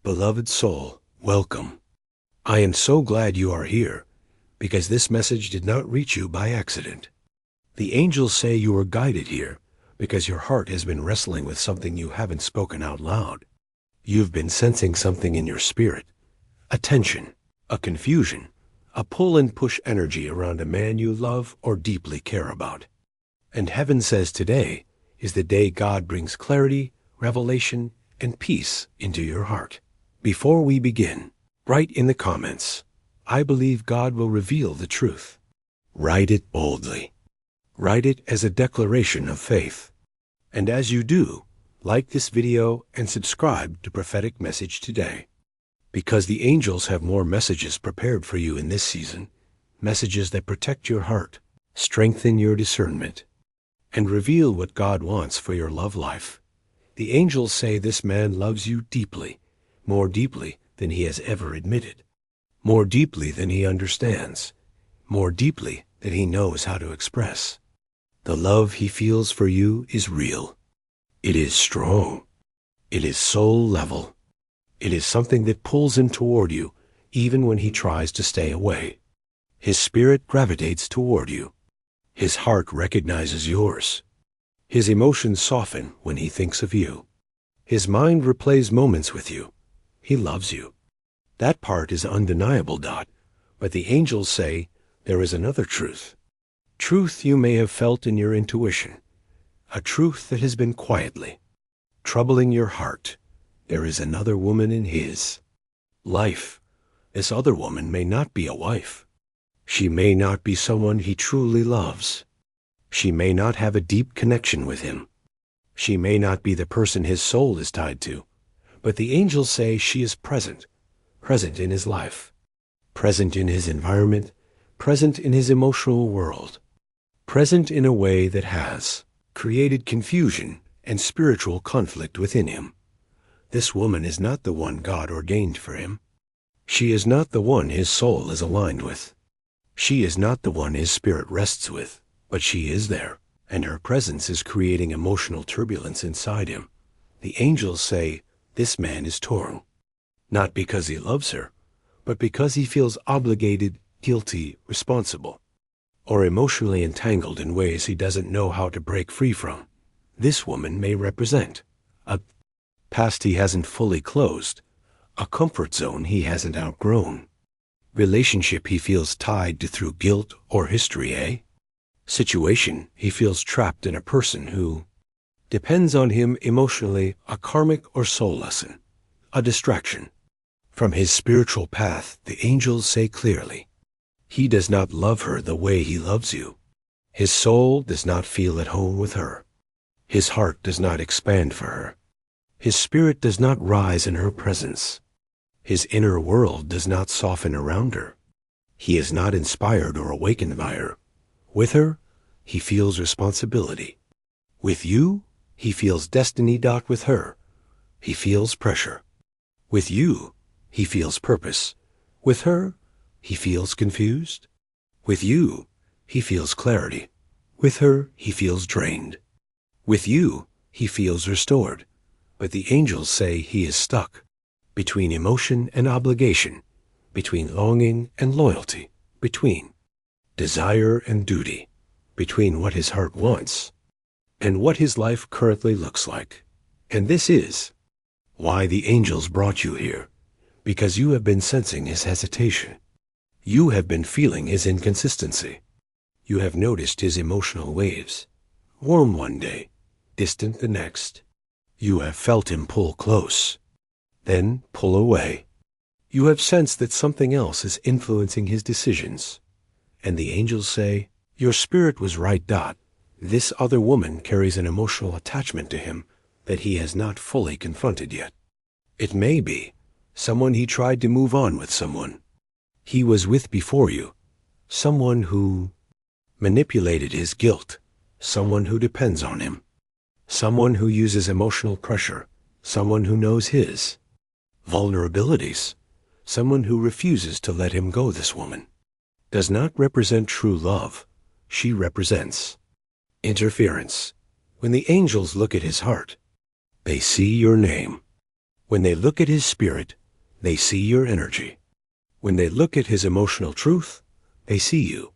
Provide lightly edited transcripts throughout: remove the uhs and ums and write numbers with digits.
Beloved soul, welcome. I am so glad you are here, because this message did not reach you by accident. The angels say you are guided here because your heart has been wrestling with something you haven't spoken out loud. You've been sensing something in your spirit, a tension, a confusion, a pull and push energy around a man you love or deeply care about. And heaven says today is the day God brings clarity, revelation, and peace into your heart. Before we begin, write in the comments, "I believe God will reveal the truth." Write it boldly. Write it as a declaration of faith. And as you do, like this video and subscribe to Prophetic Message Today. Because the angels have more messages prepared for you in this season, messages that protect your heart, strengthen your discernment, and reveal what God wants for your love life. The angels say this man loves you deeply, more deeply than he has ever admitted, more deeply than he understands, more deeply than he knows how to express. The love he feels for you is real. It is strong. It is soul level. It is something that pulls him toward you, even when he tries to stay away. His spirit gravitates toward you. His heart recognizes yours. His emotions soften when he thinks of you. His mind replays moments with you. He loves you. That part is undeniable, but the angels say there is another truth. Truth you may have felt in your intuition. A truth that has been quietly troubling your heart. There is another woman in his life. This other woman may not be a wife. She may not be someone he truly loves. She may not have a deep connection with him. She may not be the person his soul is tied to. But the angels say she is present in his life, present in his environment, present in his emotional world, present in a way that has created confusion and spiritual conflict within him. This woman is not the one God ordained for him. She is not the one his soul is aligned with. She is not the one his spirit rests with, but she is there, and her presence is creating emotional turbulence inside him. The angels say, this man is torn, not because he loves her, but because he feels obligated, guilty, responsible, or emotionally entangled in ways he doesn't know how to break free from. This woman may represent a past he hasn't fully closed, a comfort zone he hasn't outgrown, relationship he feels tied to through guilt or history, situation he feels trapped in a person who depends on him emotionally, a karmic or soul lesson, a distraction. From his spiritual path, the angels say clearly, he does not love her the way he loves you. His soul does not feel at home with her. His heart does not expand for her. His spirit does not rise in her presence. His inner world does not soften around her. He is not inspired or awakened by her. With her, he feels responsibility. With you, he feels destiny. With her, he feels pressure. With you, he feels purpose. With her, he feels confused. With you, he feels clarity. With her, he feels drained. With you, he feels restored. But the angels say he is stuck between emotion and obligation, between longing and loyalty, between desire and duty, between what his heart wants and what his life currently looks like. And this is why the angels brought you here, because you have been sensing his hesitation. You have been feeling his inconsistency. You have noticed his emotional waves, warm one day, distant the next. You have felt him pull close, then pull away. You have sensed that something else is influencing his decisions. And the angels say, your spirit was right. This other woman carries an emotional attachment to him that he has not fully confronted yet. It may be someone he tried to move on with, someone he was with before you, someone who manipulated his guilt, someone who depends on him, someone who uses emotional pressure, someone who knows his vulnerabilities, someone who refuses to let him go. This woman does not represent true love. She represents interference. When the angels look at his heart, they see your name. When they look at his spirit, they see your energy. When they look at his emotional truth, they see you.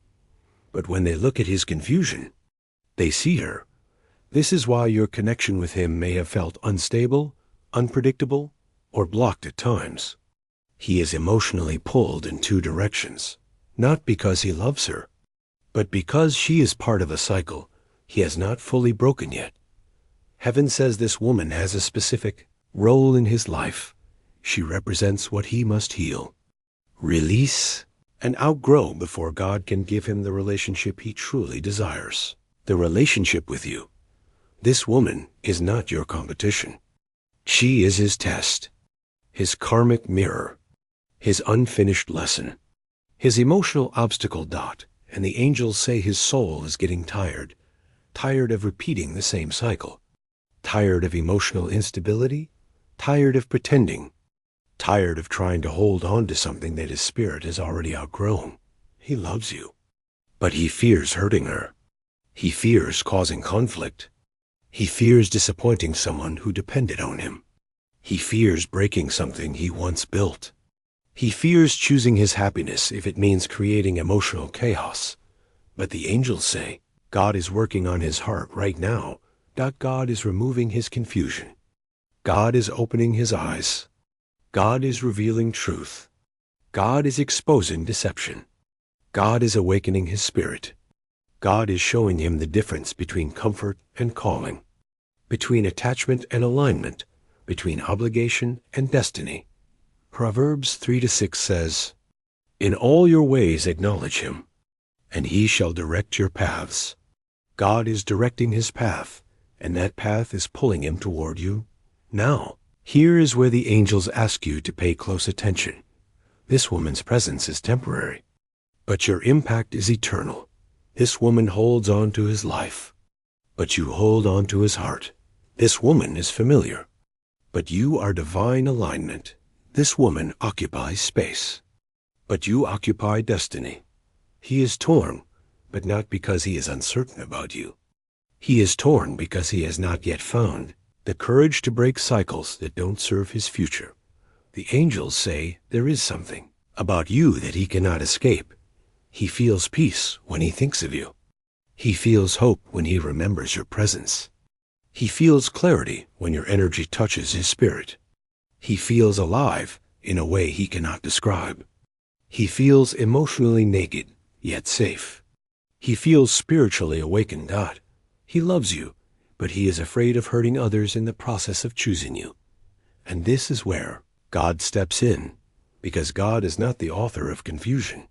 But when they look at his confusion, they see her. This is why your connection with him may have felt unstable, unpredictable, or blocked at times. He is emotionally pulled in two directions, not because he loves her, but because she is part of a cycle he has not fully broken yet. Heaven says this woman has a specific role in his life. She represents what he must heal, release, and outgrow before God can give him the relationship he truly desires. The relationship with you. This woman is not your competition. She is his test, his karmic mirror, his unfinished lesson, his emotional obstacle dot, and the angels say his soul is getting tired of repeating the same cycle, tired of emotional instability, tired of pretending, tired of trying to hold on to something that his spirit has already outgrown. He loves you, but he fears hurting her. He fears causing conflict. He fears disappointing someone who depended on him. He fears breaking something he once built. He fears choosing his happiness if it means creating emotional chaos. But the angels say, God is working on his heart right now. God is removing his confusion. God is opening his eyes. God is revealing truth. God is exposing deception. God is awakening his spirit. God is showing him the difference between comfort and calling, between attachment and alignment, between obligation and destiny. Proverbs 3-6 says, In all your ways acknowledge him, and he shall direct your paths. God is directing his path, and that path is pulling him toward you. Now, here is where the angels ask you to pay close attention. This woman's presence is temporary, but your impact is eternal. This woman holds on to his life, but you hold on to his heart. This woman is familiar, but you are divine alignment. This woman occupies space, but you occupy destiny. He is torn, but not because he is uncertain about you. He is torn because he has not yet found the courage to break cycles that don't serve his future. The angels say there is something about you that he cannot escape. He feels peace when he thinks of you. He feels hope when he remembers your presence. He feels clarity when your energy touches his spirit. He feels alive in a way he cannot describe. He feels emotionally naked, yet safe. He feels spiritually awakened. He loves you, but he is afraid of hurting others in the process of choosing you. And this is where God steps in, because God is not the author of confusion.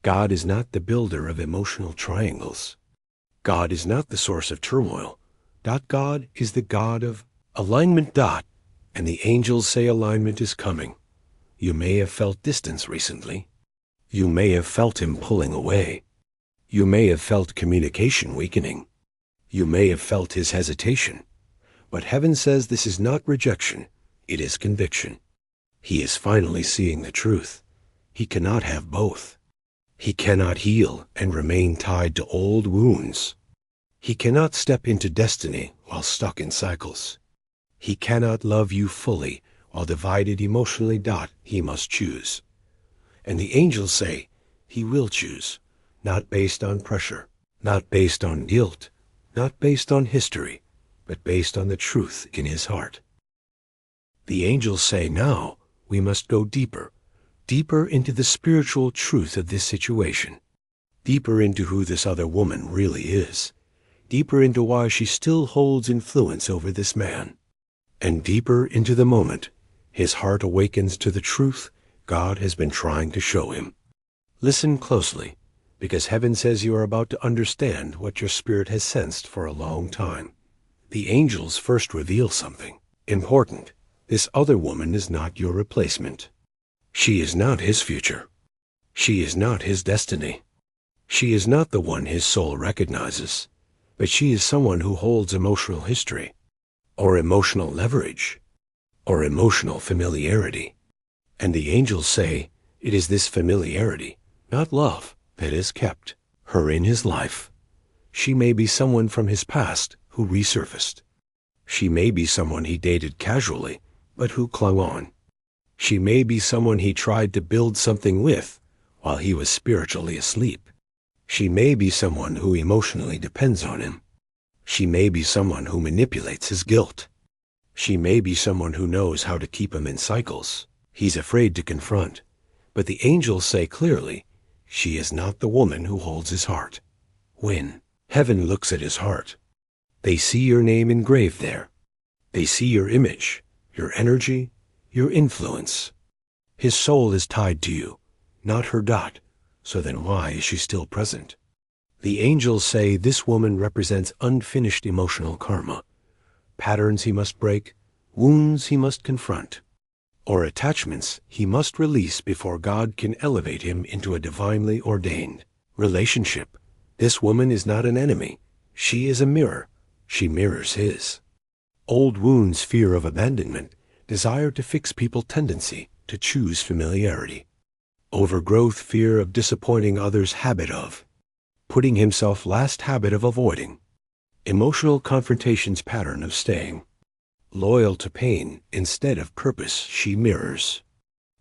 God is not the builder of emotional triangles. God is not the source of turmoil. God is the God of alignment. And the angels say alignment is coming. You may have felt distance recently. You may have felt him pulling away. You may have felt communication weakening. You may have felt his hesitation. But heaven says this is not rejection, it is conviction. He is finally seeing the truth. He cannot have both. He cannot heal and remain tied to old wounds. He cannot step into destiny while stuck in cycles. He cannot love you fully while divided emotionally. He must choose. And the angels say he will choose, not based on pressure, not based on guilt, not based on history, but based on the truth in his heart. The angels say now we must go deeper, deeper into the spiritual truth of this situation, deeper into who this other woman really is, deeper into why she still holds influence over this man, and deeper into the moment his heart awakens to the truth God has been trying to show him. Listen closely, because heaven says you are about to understand what your spirit has sensed for a long time. The angels first reveal something important. This other woman is not your replacement. She is not his future. She is not his destiny. She is not the one his soul recognizes, but she is someone who holds emotional history, or emotional leverage, or emotional familiarity. And the angels say it is this familiarity, not love, that has kept her in his life. She may be someone from his past who resurfaced. She may be someone he dated casually, but who clung on. She may be someone he tried to build something with while he was spiritually asleep. She may be someone who emotionally depends on him. She may be someone who manipulates his guilt. She may be someone who knows how to keep him in cycles he's afraid to confront. But the angels say clearly, she is not the woman who holds his heart. When heaven looks at his heart, they see your name engraved there. They see your image, your energy, your influence. His soul is tied to you, not her dot. So then why is she still present? The angels say this woman represents unfinished emotional karma, patterns he must break, wounds he must confront, or attachments he must release before God can elevate him into a divinely ordained relationship. This woman is not an enemy. She is a mirror. She mirrors his. Old wounds, fear of abandonment, desire to fix people, tendency to choose familiarity. Overgrowth, fear of disappointing others, habit of putting himself last, habit of avoiding. Emotional confrontations, pattern of staying loyal to pain instead of purpose. She mirrors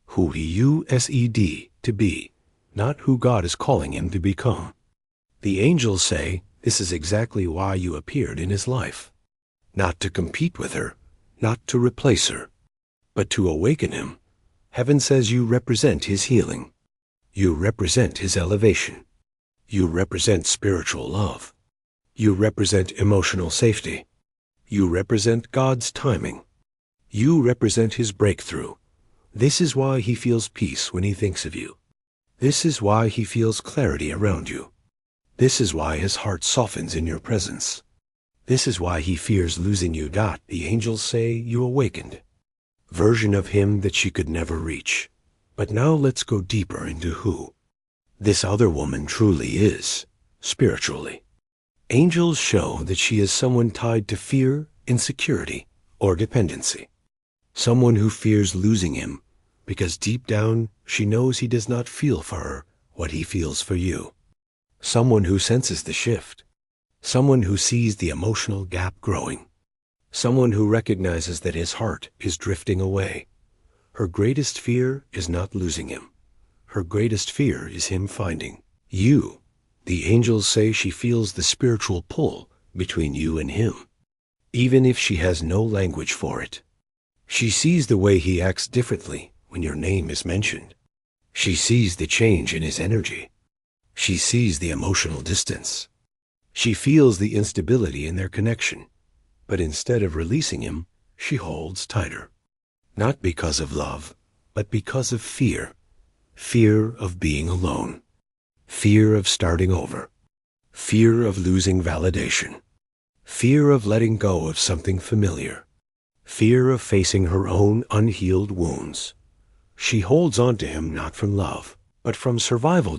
who he used to be, not who God is calling him to become. The angels say this is exactly why you appeared in his life. Not to compete with her, not to replace her, but to awaken him. Heaven says you represent his healing. You represent his elevation. You represent spiritual love. You represent emotional safety. You represent God's timing. You represent his breakthrough. This is why he feels peace when he thinks of you. This is why he feels clarity around you. This is why his heart softens in your presence. This is why he fears losing you. The angels say you awakened. Version of him that she could never reach. But now let's go deeper into who this other woman truly is, spiritually. Angels show that she is someone tied to fear, insecurity, or dependency. Someone who fears losing him, because deep down she knows he does not feel for her what he feels for you. Someone who senses the shift. Someone who sees the emotional gap growing. Someone who recognizes that his heart is drifting away. Her greatest fear is not losing him. Her greatest fear is him finding you. The angels say she feels the spiritual pull between you and him, even if she has no language for it. She sees the way he acts differently when your name is mentioned. She sees the change in his energy. She sees the emotional distance. She feels the instability in their connection, but instead of releasing him, she holds tighter. Not because of love, but because of fear. Fear of being alone. Fear of starting over. Fear of losing validation. Fear of letting go of something familiar. Fear of facing her own unhealed wounds. She holds on to him not from love, but from survival.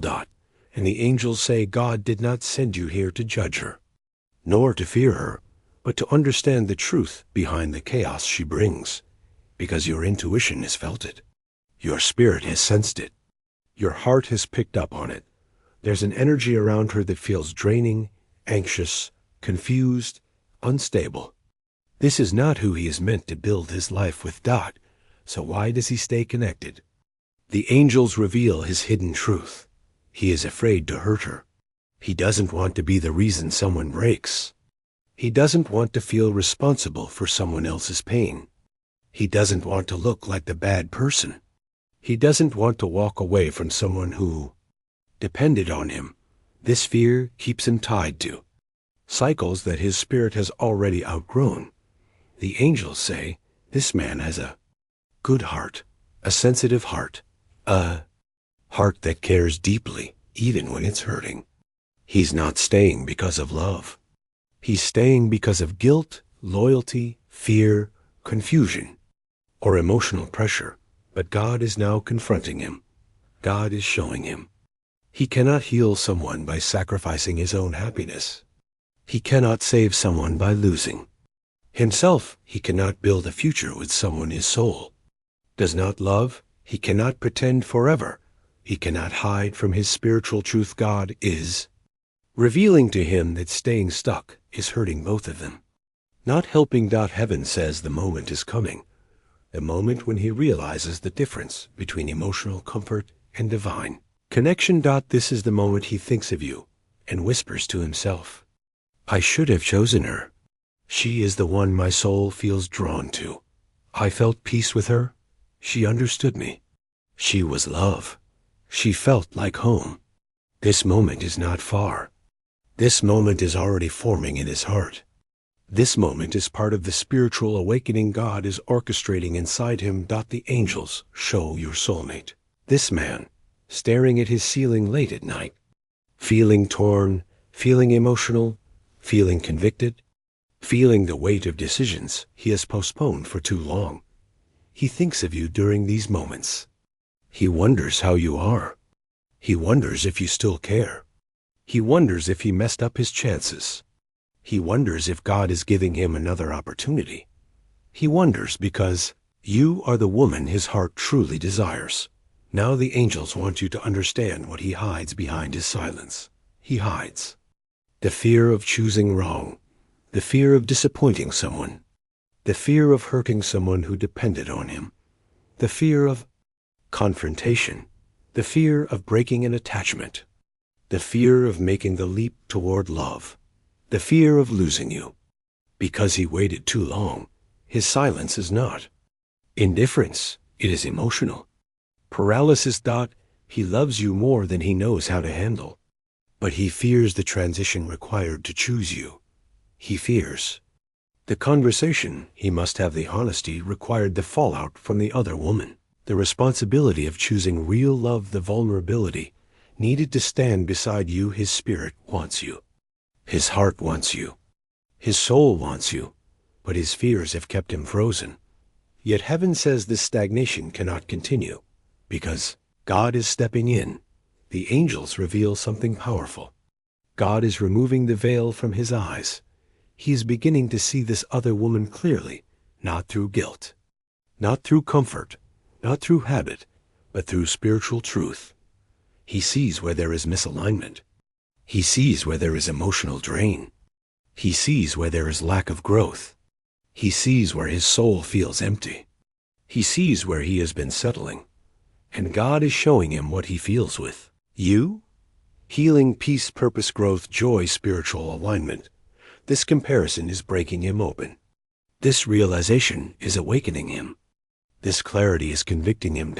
And the angels say God did not send you here to judge her, nor to fear her, but to understand the truth behind the chaos she brings, because your intuition has felt it. Your spirit has sensed it. Your heart has picked up on it. There's an energy around her that feels draining, anxious, confused, unstable. This is not who he is meant to build his life with. So why does he stay connected? The angels reveal his hidden truth. He is afraid to hurt her. He doesn't want to be the reason someone breaks. He doesn't want to feel responsible for someone else's pain. He doesn't want to look like the bad person. He doesn't want to walk away from someone who depended on him. This fear keeps him tied to cycles that his spirit has already outgrown. The angels say this man has a good heart, a sensitive heart, a heart that cares deeply even when it's hurting. He's not staying because of love. He's staying because of guilt, loyalty, fear, confusion, or emotional pressure. But God is now confronting him. God is showing him. He cannot heal someone by sacrificing his own happiness. He cannot save someone by losing himself. He cannot build a future with someone his soul does not love. He cannot pretend forever. He cannot hide from his spiritual truth. God is revealing to him that staying stuck is hurting both of them, not helping. Heaven says the moment is coming the moment when he realizes the difference between emotional comfort and divine connection. This is the moment he thinks of you and whispers to himself, I should have chosen her. She is the one my soul feels drawn to. I felt peace with her. She understood me. She was love. She felt like home. This moment is not far. This moment is already forming in his heart. This moment is part of the spiritual awakening God is orchestrating inside him. The angels show your soulmate. This man, staring at his ceiling late at night, feeling torn, feeling emotional, feeling convicted, feeling the weight of decisions he has postponed for too long. He thinks of you during these moments. He wonders how you are. He wonders if you still care. He wonders if he messed up his chances. He wonders if God is giving him another opportunity. He wonders because you are the woman his heart truly desires. Now the angels want you to understand what he hides behind his silence. He hides the fear of choosing wrong, the fear of disappointing someone, the fear of hurting someone who depended on him, the fear of confrontation, the fear of breaking an attachment, the fear of making the leap toward love, the fear of losing you. Because he waited too long, his silence is not indifference, it is emotional. Paralysis. He loves you more than he knows how to handle, but he fears the transition required to choose you. He fears the conversation he must have, the honesty required, the fallout from the other woman, the responsibility of choosing real love, the vulnerability needed to stand beside you. His spirit wants you. His heart wants you. His soul wants you, but his fears have kept him frozen. Yet heaven says this stagnation cannot continue, because God is stepping in. The angels reveal something powerful. God is removing the veil from his eyes. He is beginning to see this other woman clearly, not through guilt, not through comfort, not through habit, but through spiritual truth. He sees where there is misalignment. He sees where there is emotional drain. He sees where there is lack of growth. He sees where his soul feels empty. He sees where he has been settling. And God is showing him what he feels with you. Healing, peace, purpose, growth, joy, spiritual alignment. This comparison is breaking him open. This realization is awakening him. This clarity is convicting him.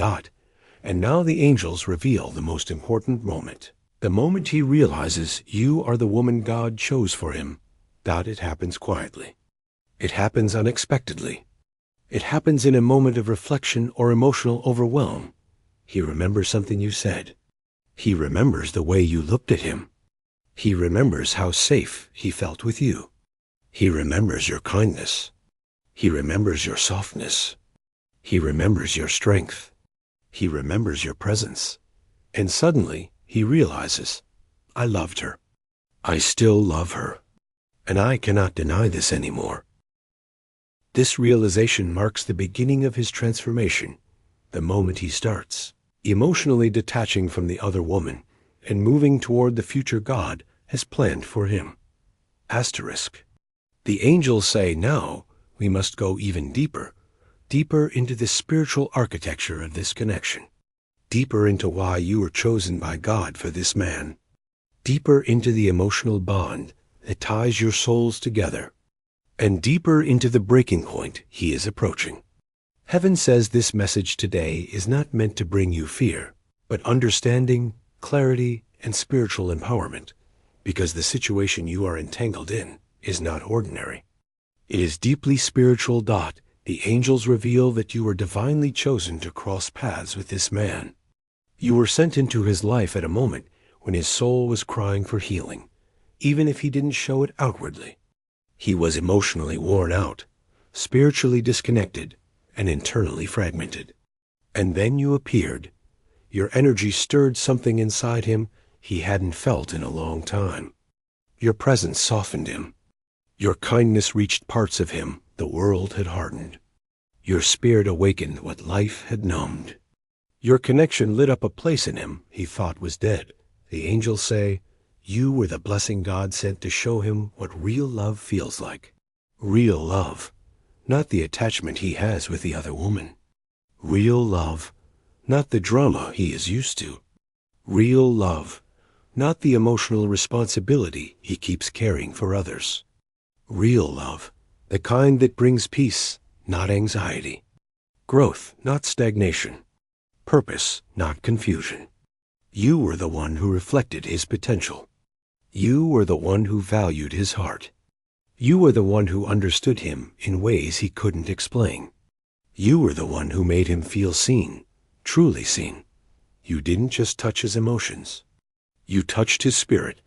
And now the angels reveal the most important moment. The moment he realizes you are the woman God chose for him. It happens quietly. It happens unexpectedly. It happens in a moment of reflection or emotional overwhelm. He remembers something you said. He remembers the way you looked at him. He remembers how safe he felt with you. He remembers your kindness. He remembers your softness. He remembers your strength. He remembers your presence. And suddenly he realizes, I loved her. I still love her. And I cannot deny this anymore. This realization marks the beginning of his transformation, the moment he starts emotionally detaching from the other woman and moving toward the future God has planned for him. Asterisk. The angels say now we must go even deeper, deeper into the spiritual architecture of this connection, deeper into why you were chosen by God for this man, deeper into the emotional bond that ties your souls together, and deeper into the breaking point he is approaching. Heaven says this message today is not meant to bring you fear, but understanding, clarity, and spiritual empowerment, because the situation you are entangled in is not ordinary. It is deeply spiritual. The angels reveal that you were divinely chosen to cross paths with this man. You were sent into his life at a moment when his soul was crying for healing, even if he didn't show it outwardly. He was emotionally worn out, spiritually disconnected, and internally fragmented. And then you appeared. Your energy stirred something inside him he hadn't felt in a long time. Your presence softened him. Your kindness reached parts of him the world had hardened. Your spirit awakened what life had numbed. Your connection lit up a place in him he thought was dead. The angels say, you were the blessing God sent to show him what real love feels like. Real love. not the attachment he has with the other woman. Real love, not the drama he is used to. Real love, not the emotional responsibility he keeps carrying for others. Real love, the kind that brings peace, not anxiety. Growth, not stagnation. Purpose, not confusion. You were the one who reflected his potential. You were the one who valued his heart. You were the one who understood him in ways he couldn't explain. You were the one who made him feel seen, truly seen. You didn't just touch his emotions. You touched his spirit.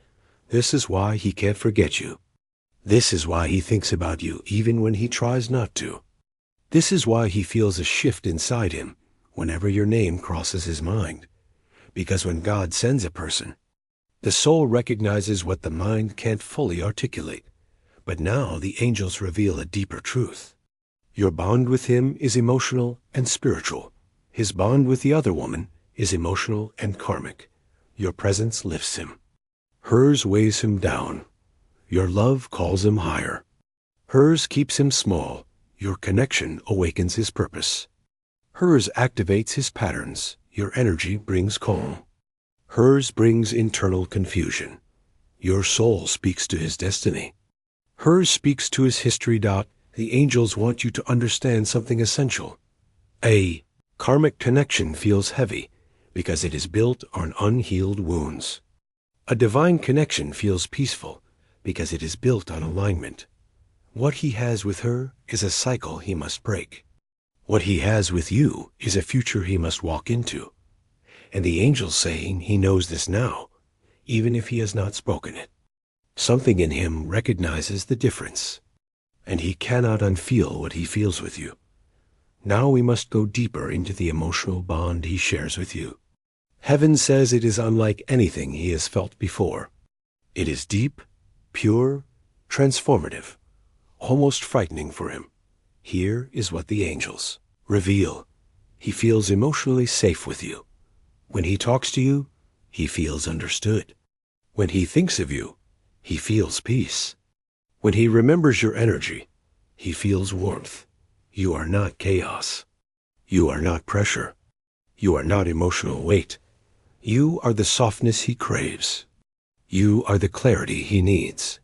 This is why he can't forget you. This is why he thinks about you even when he tries not to. This is why he feels a shift inside him whenever your name crosses his mind. Because when God sends a person, the soul recognizes what the mind can't fully articulate. But now the angels reveal a deeper truth. Your bond with him is emotional and spiritual. His bond with the other woman is emotional and karmic. Your presence lifts him. Hers weighs him down. Your love calls him higher. Hers keeps him small. Your connection awakens his purpose. Hers activates his patterns. Your energy brings calm. Hers brings internal confusion. Your soul speaks to his destiny. Hers speaks to his history. The angels want you to understand something essential. A karmic connection feels heavy because it is built on unhealed wounds. A divine connection feels peaceful because it is built on alignment. What he has with her is a cycle he must break. What he has with you is a future he must walk into. And the angel's saying he knows this now, even if he has not spoken it. Something in him recognizes the difference, and he cannot unfeel what he feels with you. Now we must go deeper into the emotional bond he shares with you. Heaven says it is unlike anything he has felt before. It is deep, pure, transformative, almost frightening for him. Here is what the angels reveal. He feels emotionally safe with you. When he talks to you, he feels understood. When he thinks of you, he feels peace. When he remembers your energy, he feels warmth. You are not chaos. You are not pressure. You are not emotional weight. You are the softness he craves. You are the clarity he needs.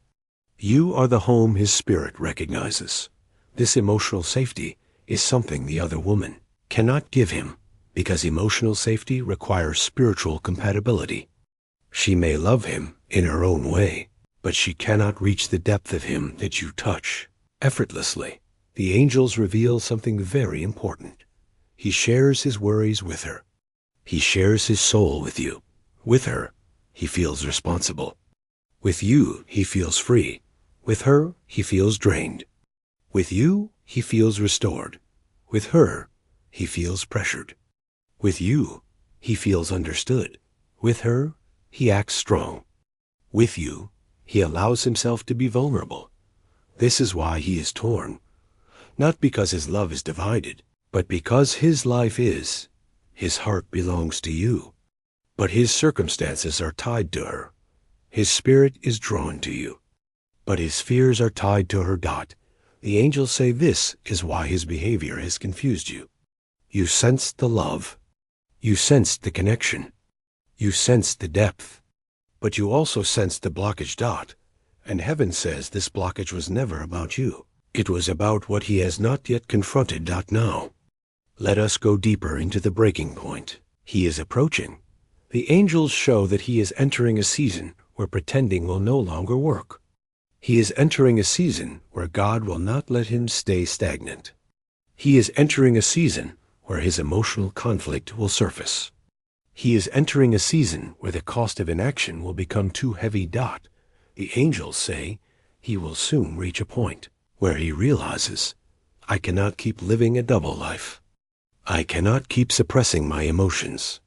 You are the home his spirit recognizes. This emotional safety is something the other woman cannot give him, because emotional safety requires spiritual compatibility. She may love him in her own way, but she cannot reach the depth of him that you touch effortlessly. The angels reveal something very important. He shares his worries with her. He shares his soul with you. With her, he feels responsible. With you, he feels free. With her, he feels drained. With you, he feels restored. With her, he feels pressured. With you, he feels understood. With her, he acts strong. With you, he allows himself to be vulnerable. This is why he is torn. Not because his love is divided, but because his life is. His heart belongs to you. But his circumstances are tied to her. His spirit is drawn to you. But his fears are tied to her. The angels say this is why his behavior has confused you. You sensed the love. You sensed the connection. You sensed the depth. But you also sensed the blockage. And heaven says this blockage was never about you. It was about what he has not yet confronted. Now, let us go deeper into the breaking point. He is approaching. The angels show that he is entering a season where pretending will no longer work. He is entering a season where God will not let him stay stagnant. He is entering a season where his emotional conflict will surface. He is entering a season where the cost of inaction will become too heavy. The angels say he will soon reach a point where he realizes, I cannot keep living a double life. I cannot keep suppressing my emotions.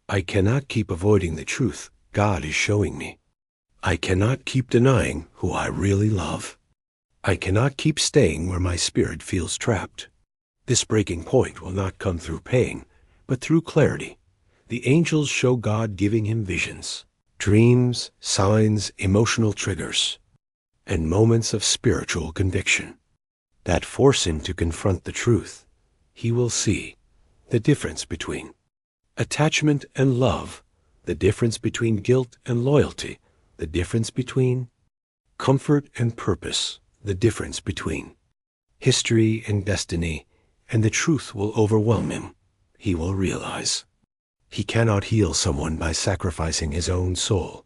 I cannot keep avoiding the truth God is showing me. I cannot keep denying who I really love. I cannot keep staying where my spirit feels trapped. This breaking point will not come through pain, but through clarity. The angels show God giving him visions, dreams, signs, emotional triggers, and moments of spiritual conviction. that force him to confront the truth, he will see the difference between attachment and love, the difference between guilt and loyalty, the difference between comfort and purpose, the difference between history and destiny, and the truth will overwhelm him. He will realize he cannot heal someone by sacrificing his own soul.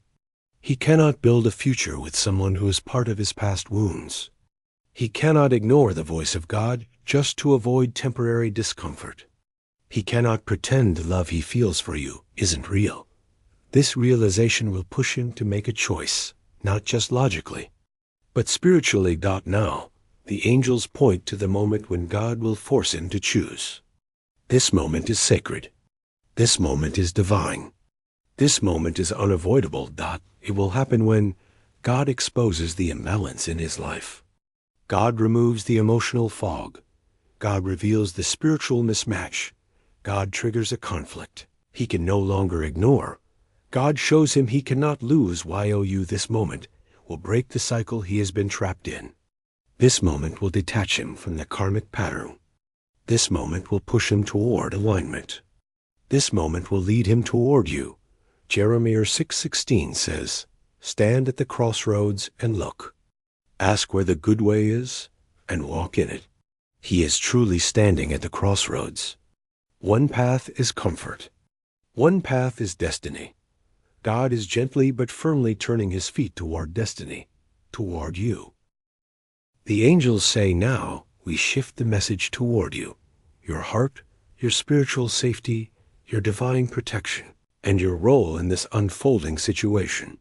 He cannot build a future with someone who is part of his past wounds. He cannot ignore the voice of God just to avoid temporary discomfort. He cannot pretend the love he feels for you isn't real. This realization will push him to make a choice, not just logically, but spiritually. Now, the angels point to the moment when God will force him to choose. This moment is sacred. This moment is divine. This moment is unavoidable. It will happen when God exposes the imbalance in his life. God removes the emotional fog. God reveals the spiritual mismatch. God triggers a conflict he can no longer ignore. God shows him he cannot lose. This moment will break the cycle he has been trapped in. This moment will detach him from the karmic pattern. This moment will push him toward alignment. This moment will lead him toward you. Jeremiah 6:16 says, "Stand at the crossroads and look. Ask where the good way is and walk in it." He is truly standing at the crossroads. One path is comfort. One path is destiny. God is gently but firmly turning his feet toward destiny, toward you. The angels say, now we shift the message toward you, your heart, your spiritual safety, your divine protection, and your role in this unfolding situation.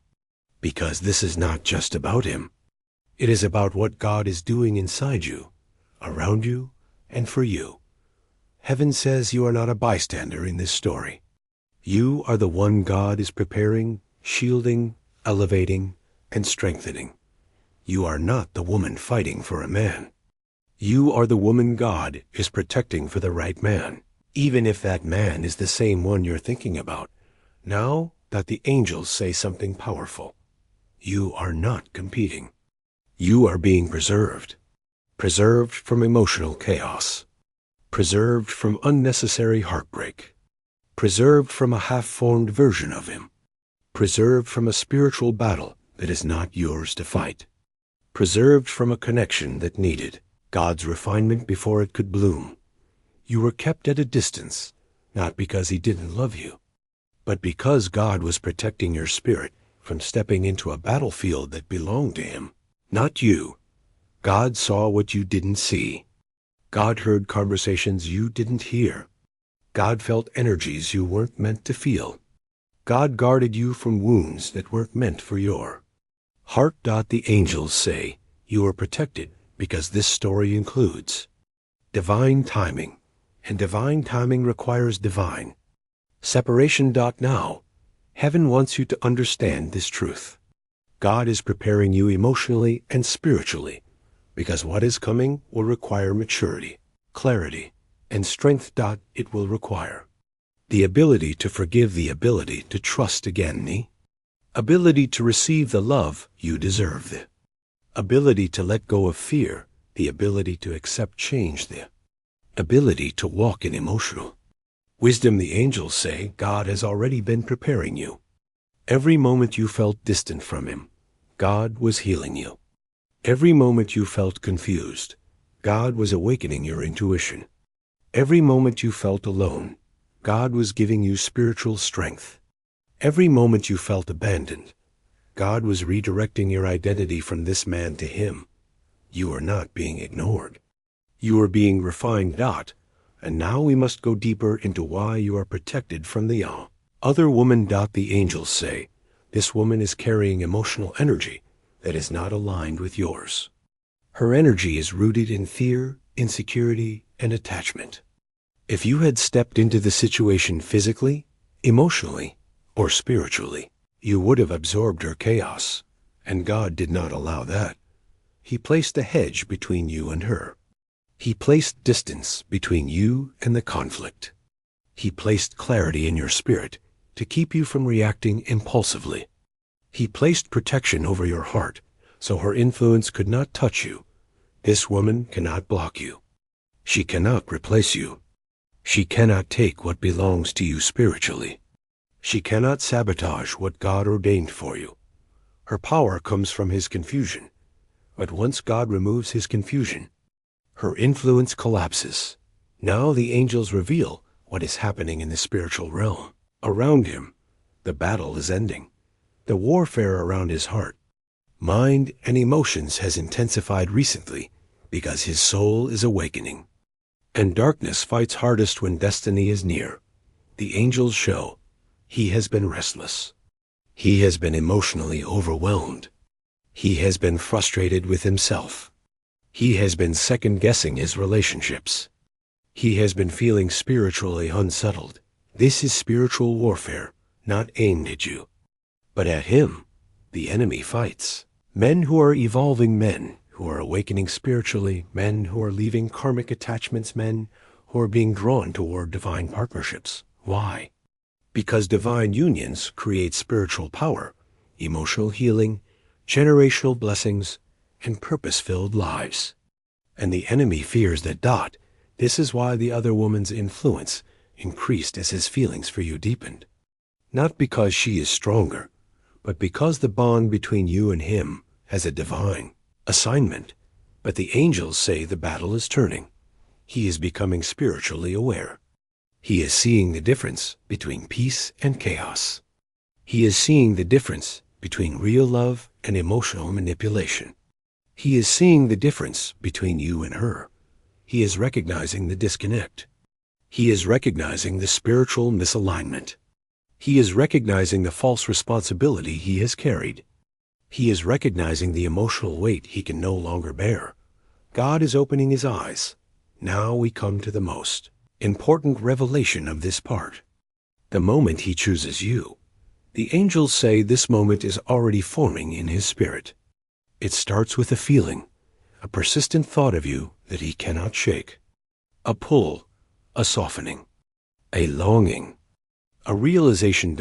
Because this is not just about him. It is about what God is doing inside you, around you, and for you. Heaven says you are not a bystander in this story. You are the one God is preparing, shielding, elevating, and strengthening. You are not the woman fighting for a man. You are the woman God is protecting for the right man, even if that man is the same one you're thinking about. Now that the angels say something powerful, you are not competing. You are being preserved. Preserved from emotional chaos. Preserved from unnecessary heartbreak. Preserved from a half-formed version of him. Preserved from a spiritual battle that is not yours to fight. Preserved from a connection that needed God's refinement before it could bloom. You were kept at a distance, not because he didn't love you, but because God was protecting your spirit from stepping into a battlefield that belonged to him, not you. God saw what you didn't see. God heard conversations you didn't hear. God felt energies you weren't meant to feel. God guarded you from wounds that weren't meant for your heart. The angels say you are protected because this story includes divine timing, and divine timing requires divine separation. Now, heaven wants you to understand this truth. God is preparing you emotionally and spiritually because what is coming will require maturity, clarity, and strength. It will require the ability to forgive, the ability to trust again, the ability to receive the love you deserve, the ability to let go of fear, the ability to accept change, the ability to walk in emotional wisdom. The angels say God has already been preparing you. Every moment you felt distant from him, God was healing you. Every moment you felt confused, God was awakening your intuition. Every moment you felt alone, God was giving you spiritual strength. Every moment you felt abandoned, God was redirecting your identity from this man to him. You are not being ignored. You are being refined. And now we must go deeper into why you are protected from the other woman. The angels say, this woman is carrying emotional energy that is not aligned with yours. Her energy is rooted in fear, insecurity, and attachment. If you had stepped into the situation physically, emotionally, or spiritually, you would have absorbed her chaos, and God did not allow that. He placed a hedge between you and her. He placed distance between you and the conflict. He placed clarity in your spirit to keep you from reacting impulsively. He placed protection over your heart so her influence could not touch you. This woman cannot block you. She cannot replace you. She cannot take what belongs to you spiritually. She cannot sabotage what God ordained for you. Her power comes from his confusion. But once God removes his confusion, her influence collapses. Now the angels reveal what is happening in the spiritual realm. Around him, the battle is ending. The warfare around his heart, mind, and emotions has intensified recently because his soul is awakening. And darkness fights hardest when destiny is near. The angels show he has been restless. He has been emotionally overwhelmed. He has been frustrated with himself. He has been second-guessing his relationships. He has been feeling spiritually unsettled. This is spiritual warfare, not aimed at you, but at him. The enemy fights. Men who are evolving, men who are awakening spiritually, men who are leaving karmic attachments, men who are being drawn toward divine partnerships. Why? Because divine unions create spiritual power, emotional healing, generational blessings, and purpose-filled lives. And the enemy fears that. This is why the other woman's influence increased as his feelings for you deepened. Not because she is stronger, but because the bond between you and him has a divine assignment. But the angels say the battle is turning. He is becoming spiritually aware. He is seeing the difference between peace and chaos. He is seeing the difference between real love and emotional manipulation. He is seeing the difference between you and her. He is recognizing the disconnect. He is recognizing the spiritual misalignment. He is recognizing the false responsibility he has carried. He is recognizing the emotional weight he can no longer bear. God is opening his eyes. Now we come to the most important revelation of this part. The moment he chooses you. The angels say this moment is already forming in his spirit. It starts with a feeling, a persistent thought of you that he cannot shake. A pull, a softening, a longing, a realization.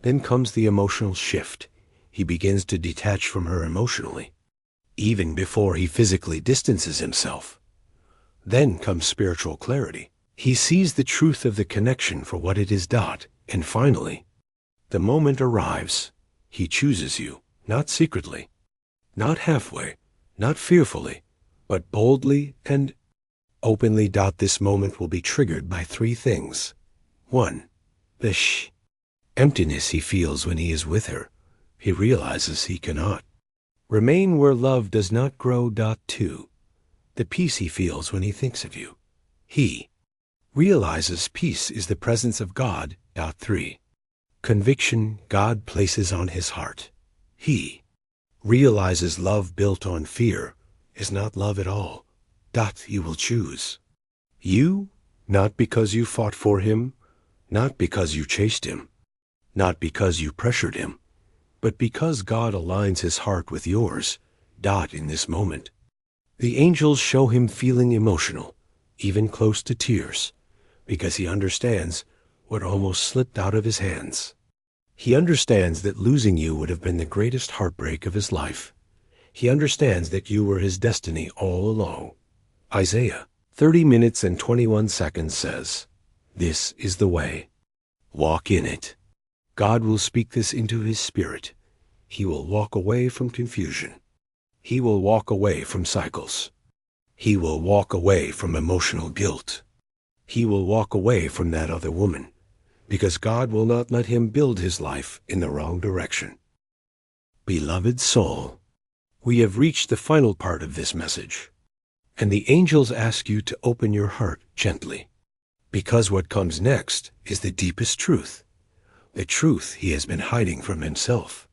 Then comes the emotional shift. He begins to detach from her emotionally, even before he physically distances himself. Then comes spiritual clarity. He sees the truth of the connection for what it is. And finally, the moment arrives. He chooses you, not secretly, not halfway, not fearfully, but boldly and openly. This moment will be triggered by three things. 1. The emptiness he feels when he is with her. He realizes he cannot remain where love does not grow. 2. The peace he feels when he thinks of you. He realizes peace is the presence of God. 3. Conviction God places on his heart. He realizes love built on fear is not love at all. You will choose you, not because you fought for him, not because you chased him, not because you pressured him, but because God aligns his heart with yours. In this moment, the angels show him feeling emotional, even close to tears, because he understands what almost slipped out of his hands. He understands that losing you would have been the greatest heartbreak of his life. He understands that you were his destiny all along. Isaiah 30 minutes and 21 seconds says, "This is the way. Walk in it." God will speak this into his spirit. He will walk away from confusion. He will walk away from cycles. He will walk away from emotional guilt. He will walk away from that other woman, because God will not let him build his life in the wrong direction. Beloved soul, we have reached the final part of this message, and the angels ask you to open your heart gently, because what comes next is the deepest truth, the truth he has been hiding from himself,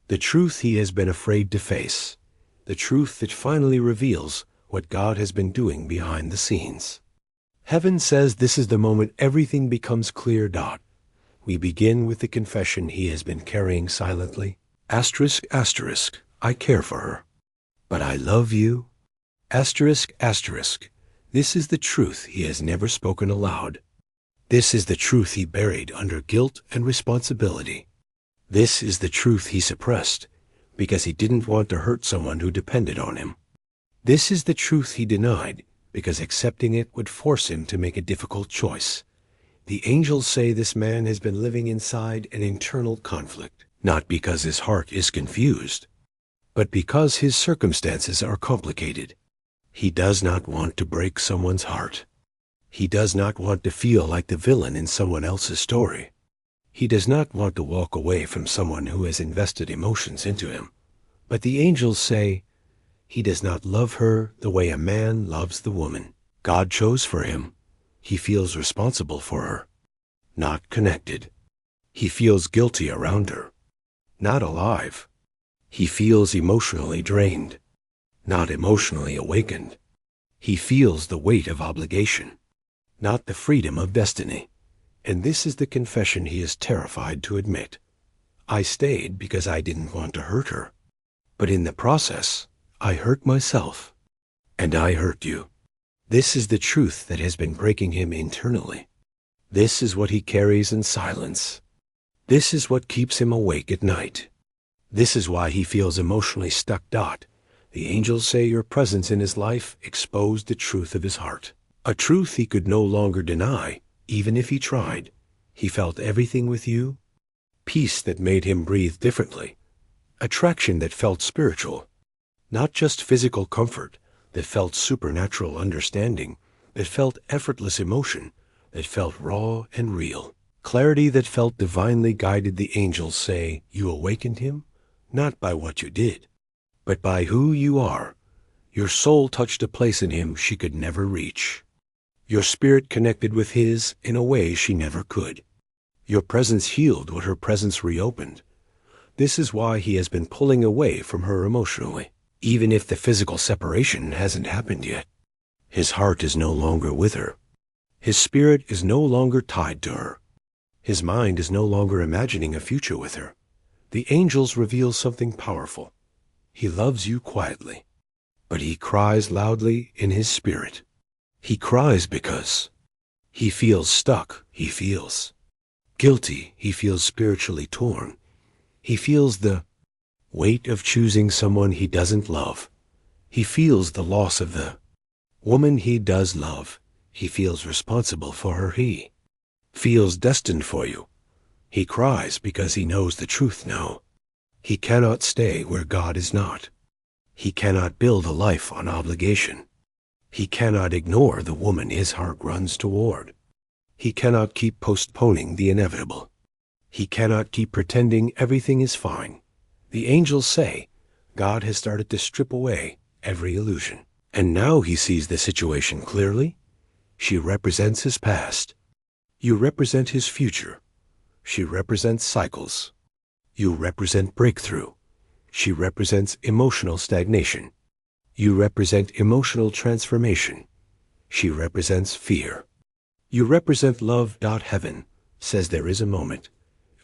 the truth he has been afraid to face, the truth that finally reveals what God has been doing behind the scenes. Heaven says this is the moment everything becomes clear. We begin with the confession he has been carrying silently. Asterisk, asterisk, I care for her, but I love you. Asterisk, asterisk, this is the truth he has never spoken aloud. This is the truth he buried under guilt and responsibility. This is the truth he suppressed because he didn't want to hurt someone who depended on him. This is the truth he denied, because accepting it would force him to make a difficult choice. The angels say this man has been living inside an internal conflict, not because his heart is confused, but because his circumstances are complicated. He does not want to break someone's heart. He does not want to feel like the villain in someone else's story. He does not want to walk away from someone who has invested emotions into him. But the angels say, he does not love her the way a man loves the woman God chose for him. He feels responsible for her, not connected. He feels guilty around her, not alive. He feels emotionally drained, not emotionally awakened. He feels the weight of obligation, not the freedom of destiny. And this is the confession he is terrified to admit. I stayed because I didn't want to hurt her. But in the process, I hurt myself. And I hurt you. This is the truth that has been breaking him internally. This is what he carries in silence. This is what keeps him awake at night. This is why he feels emotionally stuck. The angels say your presence in his life exposed the truth of his heart. A truth he could no longer deny, even if he tried. He felt everything with you. Peace that made him breathe differently. Attraction that felt spiritual. Not just physical comfort, that felt supernatural understanding, that felt effortless emotion, that felt raw and real. Clarity that felt divinely guided. The angels say you awakened him, not by what you did, but by who you are. Your soul touched a place in him she could never reach. Your spirit connected with his in a way she never could. Your presence healed what her presence reopened. This is why he has been pulling away from her emotionally, even if the physical separation hasn't happened yet. His heart is no longer with her. His spirit is no longer tied to her. His mind is no longer imagining a future with her. The angels reveal something powerful. He loves you quietly, but he cries loudly in his spirit. He cries because he feels stuck. He feels guilty. He feels spiritually torn. He feels the weight of choosing someone he doesn't love. He feels the loss of the woman he does love. He feels responsible for her. He feels destined for you. He cries because he knows the truth now. He cannot stay where God is not. He cannot build a life on obligation. He cannot ignore the woman his heart runs toward. He cannot keep postponing the inevitable. He cannot keep pretending everything is fine. The angels say God has started to strip away every illusion. And now he sees the situation clearly. She represents his past. You represent his future. She represents cycles. You represent breakthrough. She represents emotional stagnation. You represent emotional transformation. She represents fear. You represent love. Heaven says there is a moment,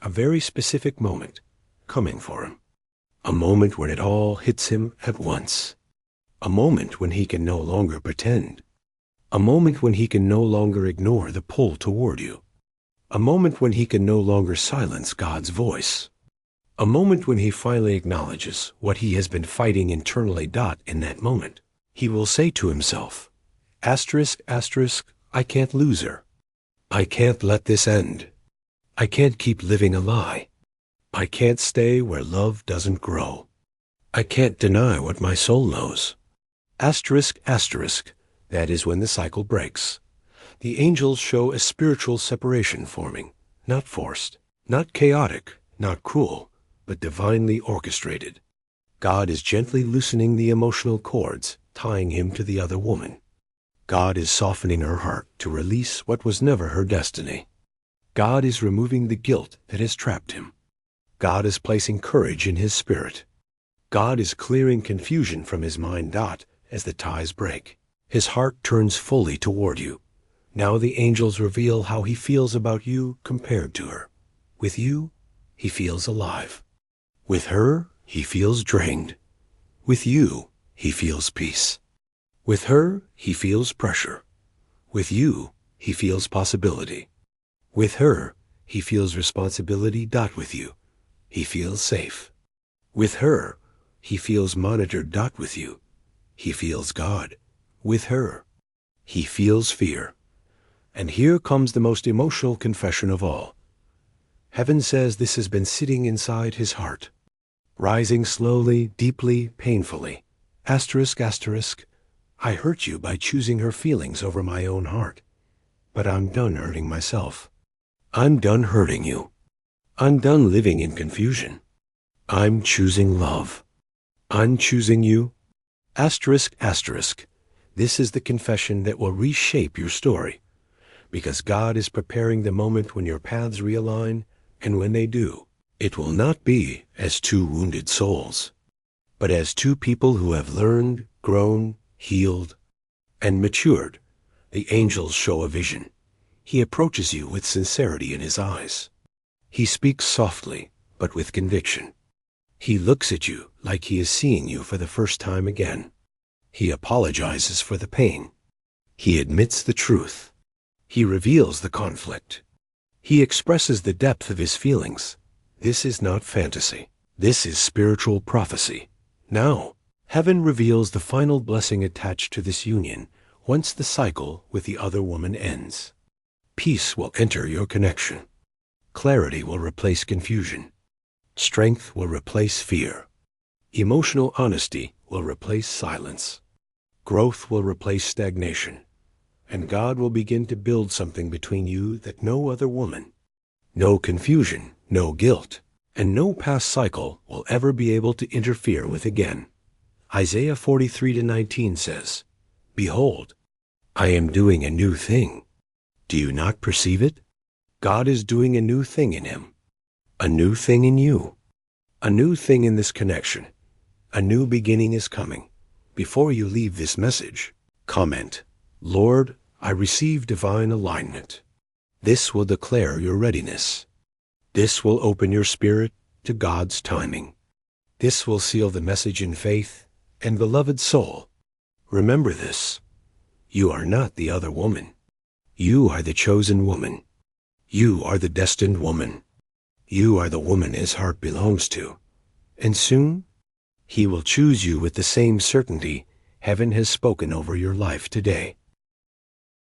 a very specific moment, coming for him. A moment when it all hits him at once. A moment when he can no longer pretend. A moment when he can no longer ignore the pull toward you. A moment when he can no longer silence God's voice. A moment when he finally acknowledges what he has been fighting internally. In that moment, he will say to himself, asterisk, asterisk, I can't lose her. I can't let this end. I can't keep living a lie. I can't stay where love doesn't grow. I can't deny what my soul knows. Asterisk, asterisk, that is when the cycle breaks. The angels show a spiritual separation forming, not forced, not chaotic, not cruel, but divinely orchestrated. God is gently loosening the emotional cords, tying him to the other woman. God is softening her heart to release what was never her destiny. God is removing the guilt that has trapped him. God is placing courage in his spirit. God is clearing confusion from his mind. As the ties break, his heart turns fully toward you. Now the angels reveal how he feels about you compared to her. With you, he feels alive. With her, he feels drained. With you, he feels peace. With her, he feels pressure. With you, he feels possibility. With her, he feels responsibility. With you, he feels safe. With her, he feels monitored. With you, He feels God with her. He feels fear. And here comes the most emotional confession of all. Heaven says this has been sitting inside his heart, rising slowly, deeply, painfully. Asterisk, asterisk. I hurt you by choosing her feelings over my own heart. But I'm done hurting myself. I'm done hurting you. I'm done living in confusion. I'm choosing love. I'm choosing you. Asterisk, asterisk. This is the confession that will reshape your story, because God is preparing the moment when your paths realign, and when they do, it will not be as two wounded souls, but as two people who have learned, grown, healed, and matured. The angels show a vision. He approaches you with sincerity in his eyes. He speaks softly, but with conviction. He looks at you like he is seeing you for the first time again. He apologizes for the pain. He admits the truth. He reveals the conflict. He expresses the depth of his feelings. This is not fantasy. This is spiritual prophecy. Now, heaven reveals the final blessing attached to this union once the cycle with the other woman ends. Peace will enter your connection. Clarity will replace confusion. Strength will replace fear. Emotional honesty will replace silence. Growth will replace stagnation. And God will begin to build something between you that no other woman, no confusion, no guilt, and no past cycle will ever be able to interfere with again. Isaiah 43:19 says, "Behold, I am doing a new thing. Do you not perceive it?" God is doing a new thing in him, a new thing in you, a new thing in this connection. A new beginning is coming. Before you leave this message, comment, "Lord, I receive divine alignment." This will declare your readiness. This will open your spirit to God's timing. This will seal the message in faith. And beloved soul, remember this. You are not the other woman. You are the chosen woman. You are the destined woman. You are the woman his heart belongs to. And soon, he will choose you with the same certainty heaven has spoken over your life today.